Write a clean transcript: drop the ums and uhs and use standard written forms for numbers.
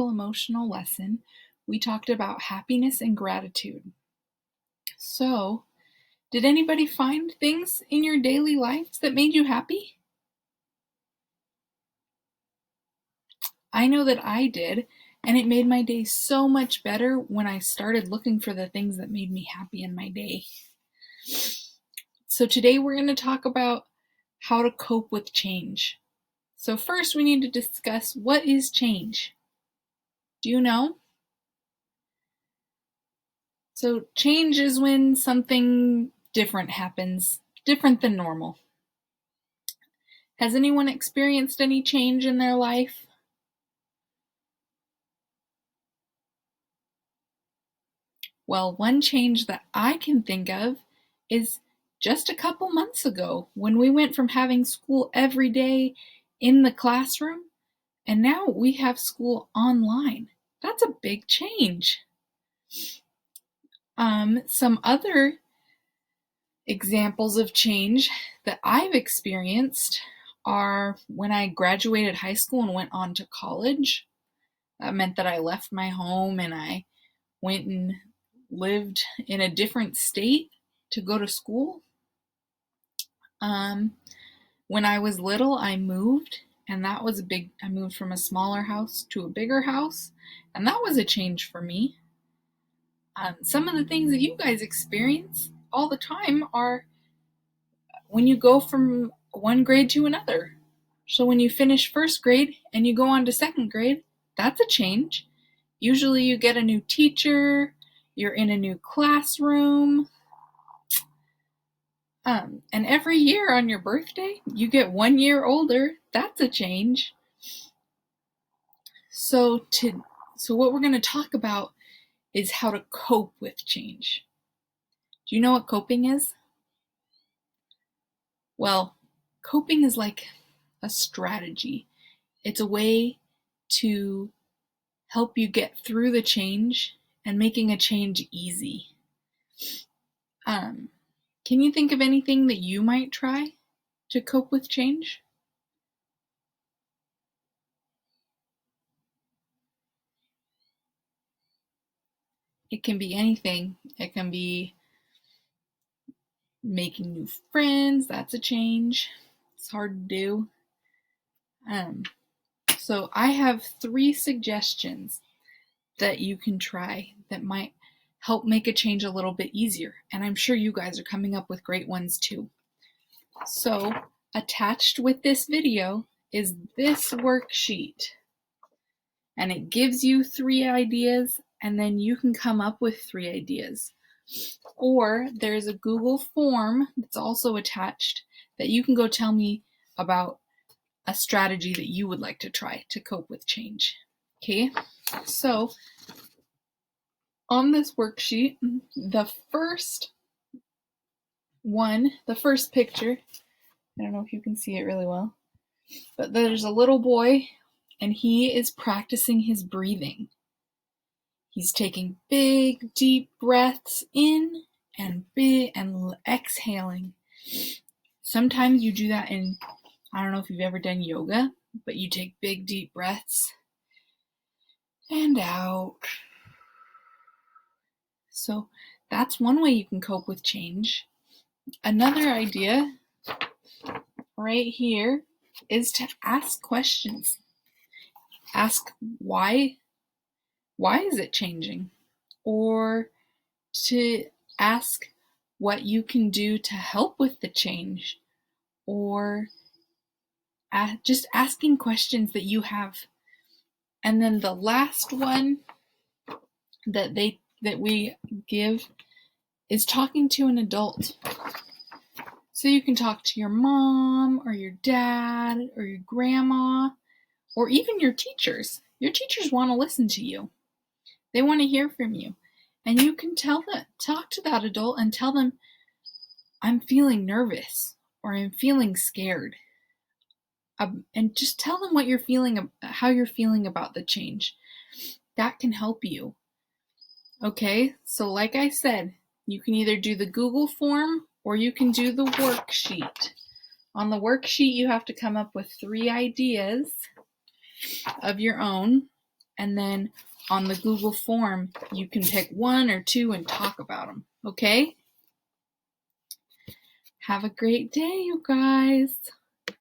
Emotional lesson, we talked about happiness and gratitude. So, did anybody find things in your daily lives that made you happy? I know that I did, and it made my day so much better when I started looking for the things that made me happy in my day. So, today we're going to talk about how to cope with change. So, first, we need to discuss what is change. Do you know? So, change is when something different happens, different than normal. Has anyone experienced any change in their life? Well, one change that I can think of is just a couple months ago when we went from having school every day in the classroom and now we have school online. That's a big change. Some other examples of change that I've experienced are when I graduated high school and went on to college. That meant that I left my home and I went and lived in a different state to go to school. When I was little, I moved, and I moved from a smaller house to a bigger house, and that was a change for me. Some of the things that you guys experience all the time are when you go from one grade to another. So when you finish first grade and you go on to second grade, that's a change. Usually you get a new teacher, you're in a new classroom, and every year on your birthday, you get 1 year older. That's a change. So what we're going to talk about is how to cope with change. Do you know what coping is? Well, coping is like a strategy. It's a way to help you get through the change and making a change easy. Can you think of anything that you might try to cope with change? It can be anything. It can be making new friends. That's a change. It's hard to do. So I have 3 suggestions that you can try that might help make a change a little bit easier. And I'm sure you guys are coming up with great ones too. So attached with this video is this worksheet. And it gives you 3 ideas, and then you can come up with 3 ideas. Or there's a Google form that's also attached that you can go tell me about a strategy that you would like to try to cope with change. Okay, so on this worksheet, the first picture, I don't know if you can see it really well, but there's a little boy and he is practicing his breathing. He's taking big, deep breaths in and exhaling. Sometimes you do that I don't know if you've ever done yoga, but you take big, deep breaths and out. So that's one way you can cope with change. Another idea right here is to ask questions. Ask why is it changing? Or to ask what you can do to help with the change, or just asking questions that you have. And then the last one that we give is talking to an adult. So you can talk to your mom or your dad or your grandma or even your teachers. Your teachers want to listen to you. They want to hear from you. And you can talk to that adult and tell them, I'm feeling nervous or I'm feeling scared. And just tell them what you're feeling, how you're feeling about the change. That can help you. Okay, so like I said, you can either do the Google form or you can do the worksheet. On the worksheet, you have to come up with 3 ideas of your own. and then on the Google form, you can pick 1 or 2 and talk about them, okay? Have a great day, you guys.